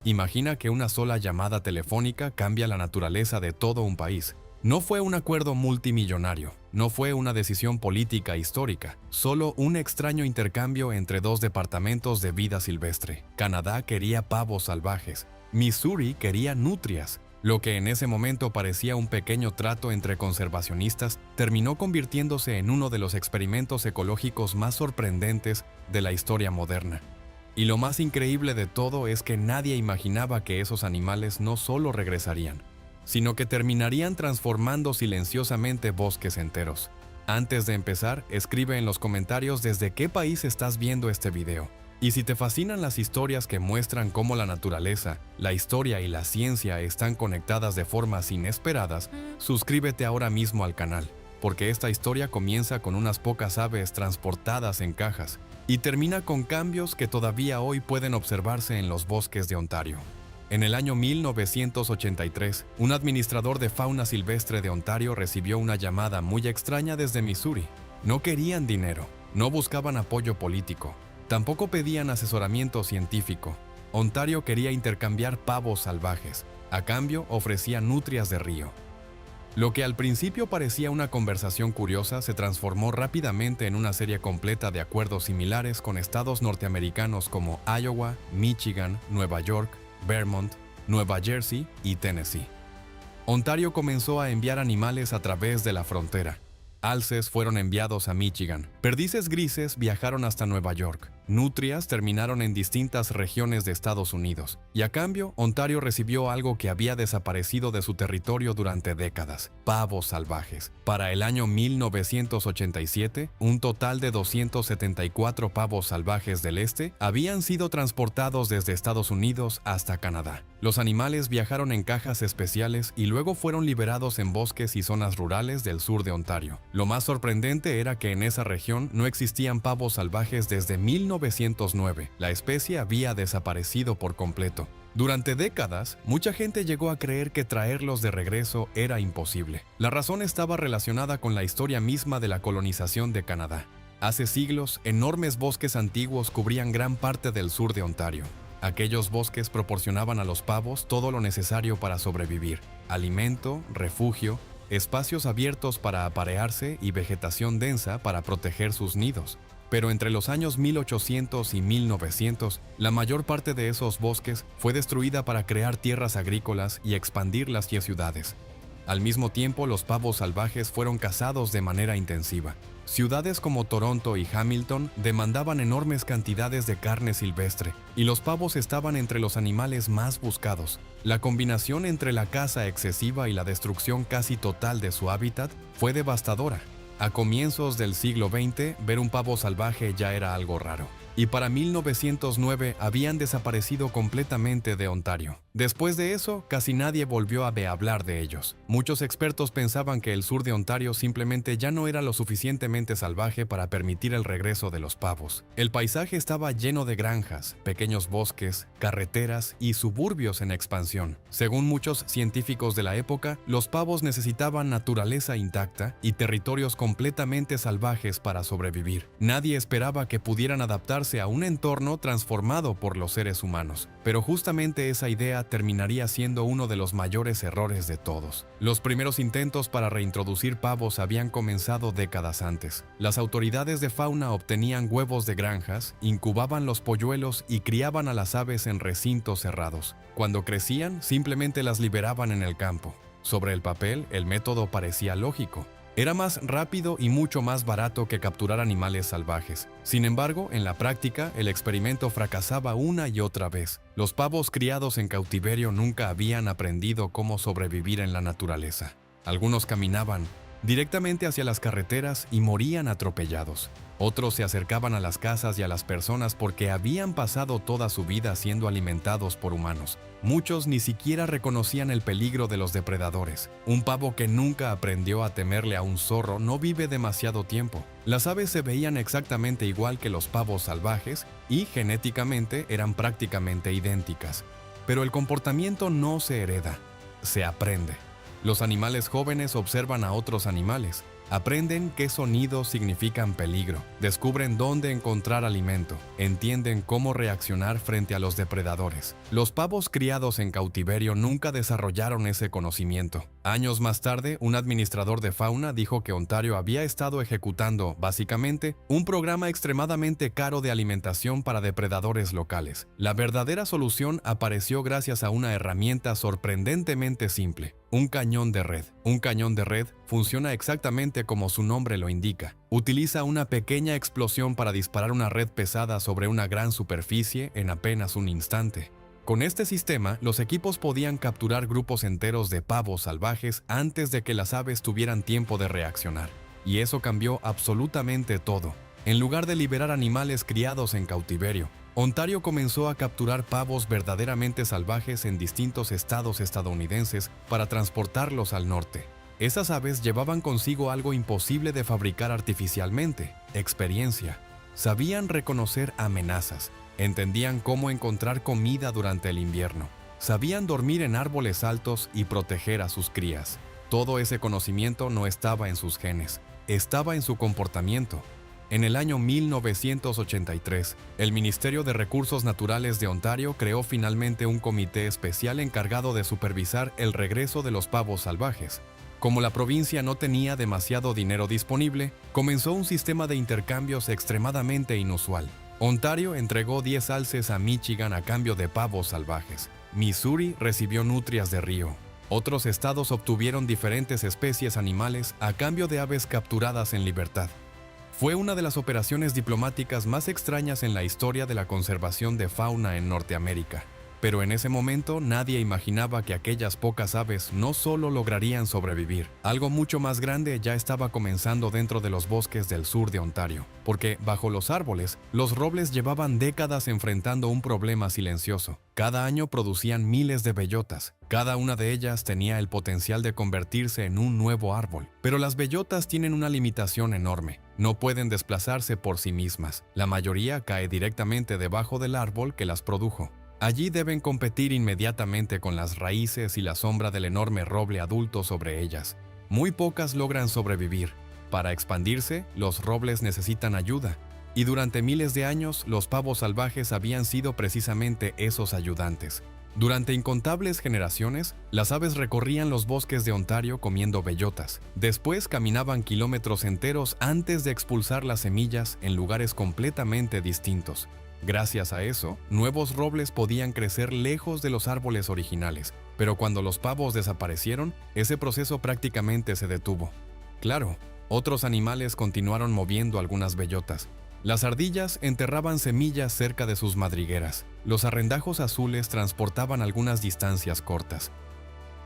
Imagina que una sola llamada telefónica cambia la naturaleza de todo un país. No fue un acuerdo multimillonario, no fue una decisión política histórica, solo un extraño intercambio entre dos departamentos de vida silvestre. Canadá quería pavos salvajes, Missouri quería nutrias. Lo que en ese momento parecía un pequeño trato entre conservacionistas terminó convirtiéndose en uno de los experimentos ecológicos más sorprendentes de la historia moderna. Y lo más increíble de todo es que nadie imaginaba que esos animales no solo regresarían, sino que terminarían transformando silenciosamente bosques enteros. Antes de empezar, escribe en los comentarios desde qué país estás viendo este video. Y si te fascinan las historias que muestran cómo la naturaleza, la historia y la ciencia están conectadas de formas inesperadas, suscríbete ahora mismo al canal, porque esta historia comienza con unas pocas aves transportadas en cajas y termina con cambios que todavía hoy pueden observarse en los bosques de Ontario. En el año 1983, un administrador de fauna silvestre de Ontario recibió una llamada muy extraña desde Missouri. No querían dinero, no buscaban apoyo político, tampoco pedían asesoramiento científico. Ontario quería intercambiar pavos salvajes. A cambio, ofrecía nutrias de río. Lo que al principio parecía una conversación curiosa se transformó rápidamente en una serie completa de acuerdos similares con estados norteamericanos como Iowa, Michigan, Nueva York, Vermont, Nueva Jersey y Tennessee. Ontario comenzó a enviar animales a través de la frontera. Alces fueron enviados a Michigan. Perdices grises viajaron hasta Nueva York. Nutrias terminaron en distintas regiones de Estados Unidos. Y a cambio, Ontario recibió algo que había desaparecido de su territorio durante décadas: pavos salvajes. Para el año 1987, un total de 274 pavos salvajes del este habían sido transportados desde Estados Unidos hasta Canadá. Los animales viajaron en cajas especiales y luego fueron liberados en bosques y zonas rurales del sur de Ontario. Lo más sorprendente era que en esa región no existían pavos salvajes desde 1909. La especie había desaparecido por completo. Durante décadas, mucha gente llegó a creer que traerlos de regreso era imposible. La razón estaba relacionada con la historia misma de la colonización de Canadá. Hace siglos, enormes bosques antiguos cubrían gran parte del sur de Ontario. Aquellos bosques proporcionaban a los pavos todo lo necesario para sobrevivir: alimento, refugio, espacios abiertos para aparearse y vegetación densa para proteger sus nidos. Pero entre los años 1800 y 1900, la mayor parte de esos bosques fue destruida para crear tierras agrícolas y expandir las ciudades. Al mismo tiempo, los pavos salvajes fueron cazados de manera intensiva. Ciudades como Toronto y Hamilton demandaban enormes cantidades de carne silvestre, y los pavos estaban entre los animales más buscados. La combinación entre la caza excesiva y la destrucción casi total de su hábitat fue devastadora. A comienzos del siglo XX, ver un pavo salvaje ya era algo raro. Y para 1909 habían desaparecido completamente de Ontario. Después de eso, casi nadie volvió a hablar de ellos. Muchos expertos pensaban que el sur de Ontario simplemente ya no era lo suficientemente salvaje para permitir el regreso de los pavos. El paisaje estaba lleno de granjas, pequeños bosques, carreteras y suburbios en expansión. Según muchos científicos de la época, los pavos necesitaban naturaleza intacta y territorios completamente salvajes para sobrevivir. Nadie esperaba que pudieran adaptarse a un entorno transformado por los seres humanos. Pero justamente esa idea terminaría siendo uno de los mayores errores de todos. Los primeros intentos para reintroducir pavos habían comenzado décadas antes. Las autoridades de fauna obtenían huevos de granjas, incubaban los polluelos y criaban a las aves en recintos cerrados. Cuando crecían, simplemente las liberaban en el campo. Sobre el papel, el método parecía lógico. Era más rápido y mucho más barato que capturar animales salvajes. Sin embargo, en la práctica, el experimento fracasaba una y otra vez. Los pavos criados en cautiverio nunca habían aprendido cómo sobrevivir en la naturaleza. Algunos caminaban directamente hacia las carreteras y morían atropellados. Otros se acercaban a las casas y a las personas porque habían pasado toda su vida siendo alimentados por humanos. Muchos ni siquiera reconocían el peligro de los depredadores. Un pavo que nunca aprendió a temerle a un zorro no vive demasiado tiempo. Las aves se veían exactamente igual que los pavos salvajes y genéticamente eran prácticamente idénticas. Pero el comportamiento no se hereda, se aprende. Los animales jóvenes observan a otros animales. Aprenden qué sonidos significan peligro, descubren dónde encontrar alimento, entienden cómo reaccionar frente a los depredadores. Los pavos criados en cautiverio nunca desarrollaron ese conocimiento. Años más tarde, un administrador de fauna dijo que Ontario había estado ejecutando, básicamente, un programa extremadamente caro de alimentación para depredadores locales. La verdadera solución apareció gracias a una herramienta sorprendentemente simple: un cañón de red. Un cañón de red funciona exactamente como su nombre lo indica. Utiliza una pequeña explosión para disparar una red pesada sobre una gran superficie en apenas un instante. Con este sistema, los equipos podían capturar grupos enteros de pavos salvajes antes de que las aves tuvieran tiempo de reaccionar. Y eso cambió absolutamente todo. En lugar de liberar animales criados en cautiverio, Ontario comenzó a capturar pavos verdaderamente salvajes en distintos estados estadounidenses para transportarlos al norte. Esas aves llevaban consigo algo imposible de fabricar artificialmente: experiencia. Sabían reconocer amenazas, entendían cómo encontrar comida durante el invierno, sabían dormir en árboles altos y proteger a sus crías. Todo ese conocimiento no estaba en sus genes, estaba en su comportamiento. En el año 1983, el Ministerio de Recursos Naturales de Ontario creó finalmente un comité especial encargado de supervisar el regreso de los pavos salvajes. Como la provincia no tenía demasiado dinero disponible, comenzó un sistema de intercambios extremadamente inusual. Ontario entregó 10 alces a Michigan a cambio de pavos salvajes. Missouri recibió nutrias de río. Otros estados obtuvieron diferentes especies animales a cambio de aves capturadas en libertad. Fue una de las operaciones diplomáticas más extrañas en la historia de la conservación de fauna en Norteamérica. Pero en ese momento nadie imaginaba que aquellas pocas aves no solo lograrían sobrevivir, algo mucho más grande ya estaba comenzando dentro de los bosques del sur de Ontario, porque bajo los árboles, los robles llevaban décadas enfrentando un problema silencioso. Cada año producían miles de bellotas. Cada una de ellas tenía el potencial de convertirse en un nuevo árbol. Pero las bellotas tienen una limitación enorme. No pueden desplazarse por sí mismas. La mayoría cae directamente debajo del árbol que las produjo. Allí deben competir inmediatamente con las raíces y la sombra del enorme roble adulto sobre ellas. Muy pocas logran sobrevivir. Para expandirse, los robles necesitan ayuda. Y durante miles de años, los pavos salvajes habían sido precisamente esos ayudantes. Durante incontables generaciones, las aves recorrían los bosques de Ontario comiendo bellotas. Después caminaban kilómetros enteros antes de expulsar las semillas en lugares completamente distintos. Gracias a eso, nuevos robles podían crecer lejos de los árboles originales, pero cuando los pavos desaparecieron, ese proceso prácticamente se detuvo. Claro, otros animales continuaron moviendo algunas bellotas. Las ardillas enterraban semillas cerca de sus madrigueras. Los arrendajos azules transportaban algunas distancias cortas.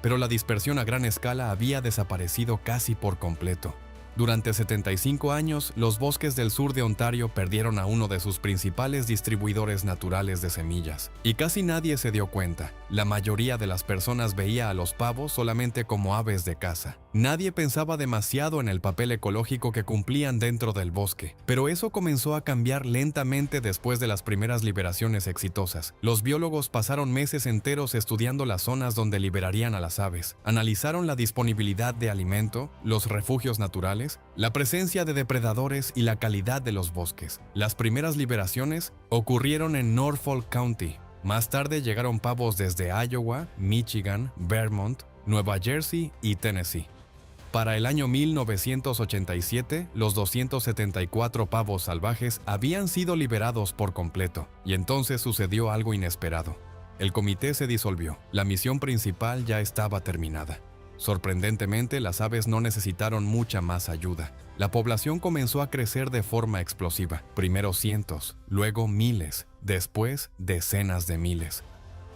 Pero la dispersión a gran escala había desaparecido casi por completo. Durante 75 años, los bosques del sur de Ontario perdieron a uno de sus principales distribuidores naturales de semillas. Y casi nadie se dio cuenta. La mayoría de las personas veía a los pavos solamente como aves de caza. Nadie pensaba demasiado en el papel ecológico que cumplían dentro del bosque. Pero eso comenzó a cambiar lentamente después de las primeras liberaciones exitosas. Los biólogos pasaron meses enteros estudiando las zonas donde liberarían a las aves. Analizaron la disponibilidad de alimento, los refugios naturales, la presencia de depredadores y la calidad de los bosques. Las primeras liberaciones ocurrieron en Norfolk County. Más tarde llegaron pavos desde Iowa, Michigan, Vermont, Nueva Jersey y Tennessee. Para el año 1987, los 274 pavos salvajes habían sido liberados por completo, y entonces sucedió algo inesperado. El comité se disolvió. La misión principal ya estaba terminada. Sorprendentemente, las aves no necesitaron mucha más ayuda. La población comenzó a crecer de forma explosiva. Primero cientos, luego miles, después decenas de miles.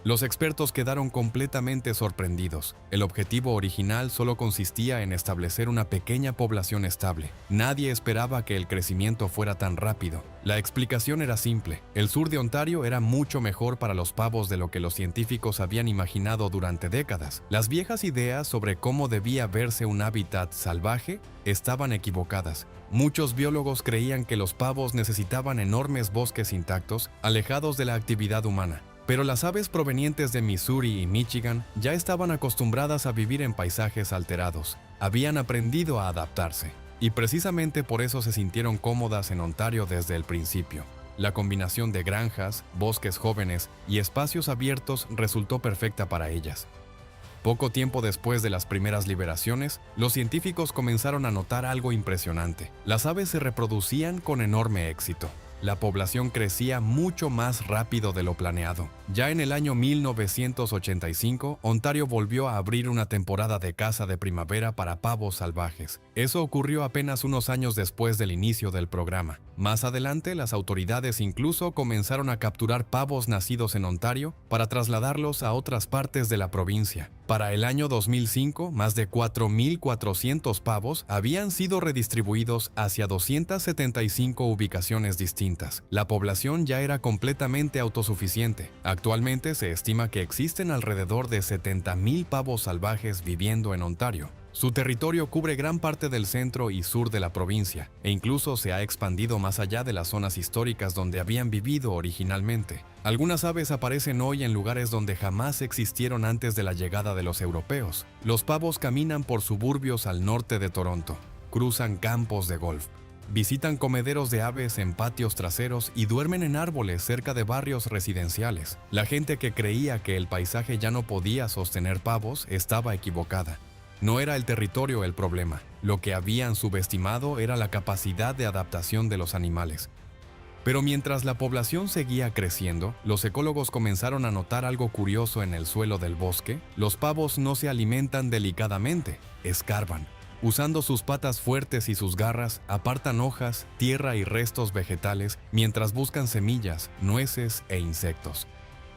Los expertos quedaron completamente sorprendidos. El objetivo original solo consistía en establecer una pequeña población estable. Nadie esperaba que el crecimiento fuera tan rápido. La explicación era simple. El sur de Ontario era mucho mejor para los pavos de lo que los científicos habían imaginado durante décadas. Las viejas ideas sobre cómo debía verse un hábitat salvaje estaban equivocadas. Muchos biólogos creían que los pavos necesitaban enormes bosques intactos, alejados de la actividad humana. Pero las aves provenientes de Missouri y Michigan ya estaban acostumbradas a vivir en paisajes alterados. Habían aprendido a adaptarse. y precisamente por eso se sintieron cómodas en Ontario desde el principio. La combinación de granjas, bosques jóvenes y espacios abiertos resultó perfecta para ellas. Poco tiempo después de las primeras liberaciones, los científicos comenzaron a notar algo impresionante. Las aves se reproducían con enorme éxito. La población crecía mucho más rápido de lo planeado. Ya en el año 1985, Ontario volvió a abrir una temporada de caza de primavera para pavos salvajes. Eso ocurrió apenas unos años después del inicio del programa. Más adelante, las autoridades incluso comenzaron a capturar pavos nacidos en Ontario para trasladarlos a otras partes de la provincia. Para el año 2005, más de 4,400 pavos habían sido redistribuidos hacia 275 ubicaciones distintas. La población ya era completamente autosuficiente. Actualmente se estima que existen alrededor de 70,000 pavos salvajes viviendo en Ontario. Su territorio cubre gran parte del centro y sur de la provincia, e incluso se ha expandido más allá de las zonas históricas donde habían vivido originalmente. Algunas aves aparecen hoy en lugares donde jamás existieron antes de la llegada de los europeos. Los pavos caminan por suburbios al norte de Toronto, cruzan campos de golf, visitan comederos de aves en patios traseros y duermen en árboles cerca de barrios residenciales. La gente que creía que el paisaje ya no podía sostener pavos estaba equivocada. No era el territorio el problema, lo que habían subestimado era la capacidad de adaptación de los animales. Pero mientras la población seguía creciendo, los ecólogos comenzaron a notar algo curioso en el suelo del bosque. Los pavos no se alimentan delicadamente, escarban. Usando sus patas fuertes y sus garras, apartan hojas, tierra y restos vegetales mientras buscan semillas, nueces e insectos.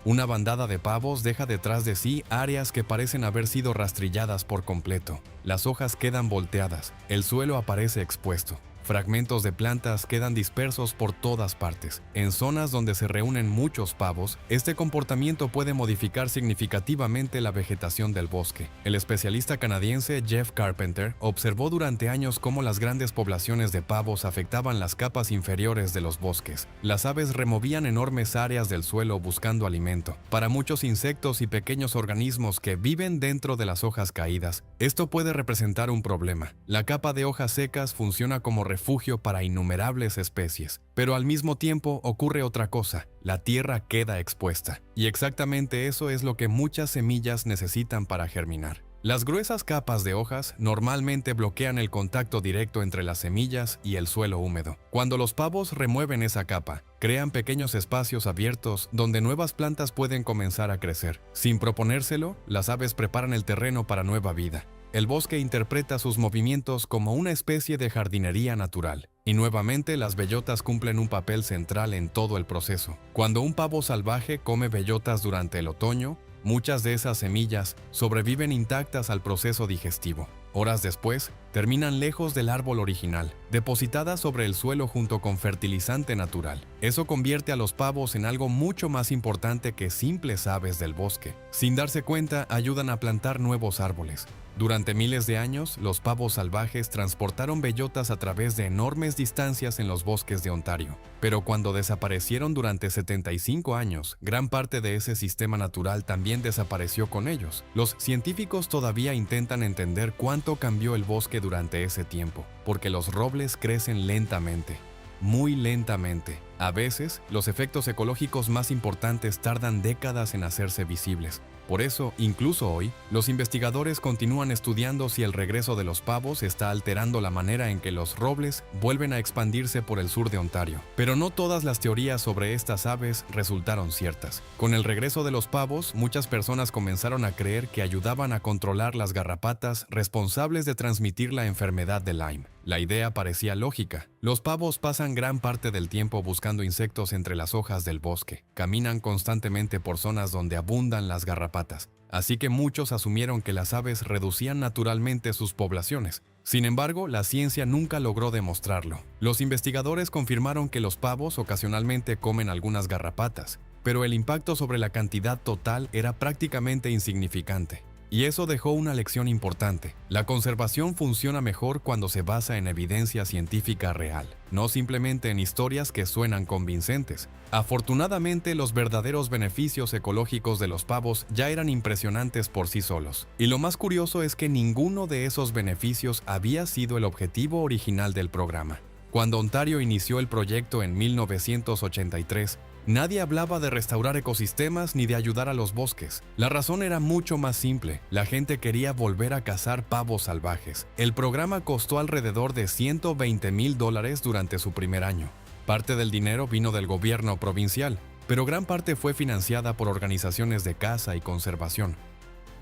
Una bandada de pavos deja detrás de sí áreas que parecen haber sido rastrilladas por completo. Las hojas quedan volteadas, el suelo aparece expuesto. Fragmentos de plantas quedan dispersos por todas partes. En zonas donde se reúnen muchos pavos, este comportamiento puede modificar significativamente la vegetación del bosque. El especialista canadiense Jeff Carpenter observó durante años cómo las grandes poblaciones de pavos afectaban las capas inferiores de los bosques. Las aves removían enormes áreas del suelo buscando alimento. Para muchos insectos y pequeños organismos que viven dentro de las hojas caídas, esto puede representar un problema. La capa de hojas secas funciona como refugio para innumerables especies. Pero al mismo tiempo ocurre otra cosa, la tierra queda expuesta. Y exactamente eso es lo que muchas semillas necesitan para germinar. Las gruesas capas de hojas normalmente bloquean el contacto directo entre las semillas y el suelo húmedo. Cuando los pavos remueven esa capa, crean pequeños espacios abiertos donde nuevas plantas pueden comenzar a crecer. Sin proponérselo, las aves preparan el terreno para nueva vida. El bosque interpreta sus movimientos como una especie de jardinería natural. Y nuevamente las bellotas cumplen un papel central en todo el proceso. Cuando un pavo salvaje come bellotas durante el otoño, muchas de esas semillas sobreviven intactas al proceso digestivo. Horas después, terminan lejos del árbol original, depositadas sobre el suelo junto con fertilizante natural. Eso convierte a los pavos en algo mucho más importante que simples aves del bosque. Sin darse cuenta, ayudan a plantar nuevos árboles. Durante miles de años, los pavos salvajes transportaron bellotas a través de enormes distancias en los bosques de Ontario. Pero cuando desaparecieron durante 75 años, gran parte de ese sistema natural también desapareció con ellos. Los científicos todavía intentan entender cuánto cambió el bosque durante ese tiempo, porque los robles crecen lentamente, muy lentamente. A veces, los efectos ecológicos más importantes tardan décadas en hacerse visibles. Por eso, incluso hoy, los investigadores continúan estudiando si el regreso de los pavos está alterando la manera en que los robles vuelven a expandirse por el sur de Ontario. Pero no todas las teorías sobre estas aves resultaron ciertas. Con el regreso de los pavos, muchas personas comenzaron a creer que ayudaban a controlar las garrapatas responsables de transmitir la enfermedad de Lyme. La idea parecía lógica. Los pavos pasan gran parte del tiempo buscando insectos entre las hojas del bosque. Caminan constantemente por zonas donde abundan las garrapatas. Así que muchos asumieron que las aves reducían naturalmente sus poblaciones. Sin embargo, la ciencia nunca logró demostrarlo. Los investigadores confirmaron que los pavos ocasionalmente comen algunas garrapatas, pero el impacto sobre la cantidad total era prácticamente insignificante. Y eso dejó una lección importante. La conservación funciona mejor cuando se basa en evidencia científica real, no simplemente en historias que suenan convincentes. Afortunadamente, los verdaderos beneficios ecológicos de los pavos ya eran impresionantes por sí solos. Y lo más curioso es que ninguno de esos beneficios había sido el objetivo original del programa. Cuando Ontario inició el proyecto en 1983, nadie hablaba de restaurar ecosistemas ni de ayudar a los bosques. La razón era mucho más simple. La gente quería volver a cazar pavos salvajes. El programa costó alrededor de $120,000 durante su primer año. Parte del dinero vino del gobierno provincial, pero gran parte fue financiada por organizaciones de caza y conservación.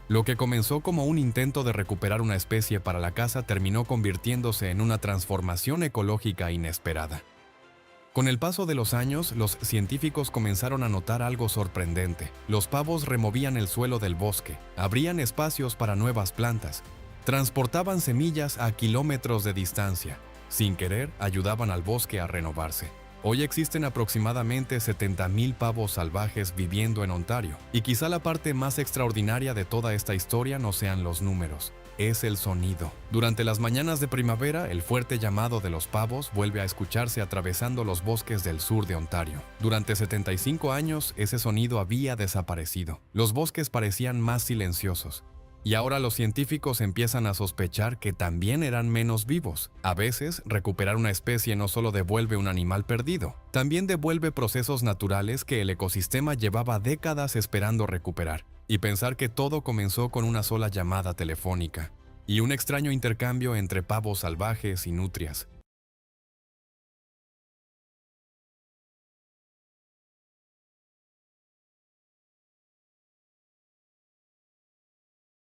Lo que comenzó como un intento de recuperar una especie para la caza terminó convirtiéndose en una transformación ecológica inesperada. Con el paso de los años, los científicos comenzaron a notar algo sorprendente. Los pavos removían el suelo del bosque, abrían espacios para nuevas plantas, transportaban semillas a kilómetros de distancia. Sin querer, ayudaban al bosque a renovarse. Hoy existen aproximadamente 70,000 pavos salvajes viviendo en Ontario, y quizá la parte más extraordinaria de toda esta historia no sean los números, es el sonido. Durante las mañanas de primavera, el fuerte llamado de los pavos vuelve a escucharse atravesando los bosques del sur de Ontario. Durante 75 años, ese sonido había desaparecido. Los bosques parecían más silenciosos. Y ahora los científicos empiezan a sospechar que también eran menos vivos. A veces, recuperar una especie no solo devuelve un animal perdido, también devuelve procesos naturales que el ecosistema llevaba décadas esperando recuperar. Y pensar que todo comenzó con una sola llamada telefónica y un extraño intercambio entre pavos salvajes y nutrias.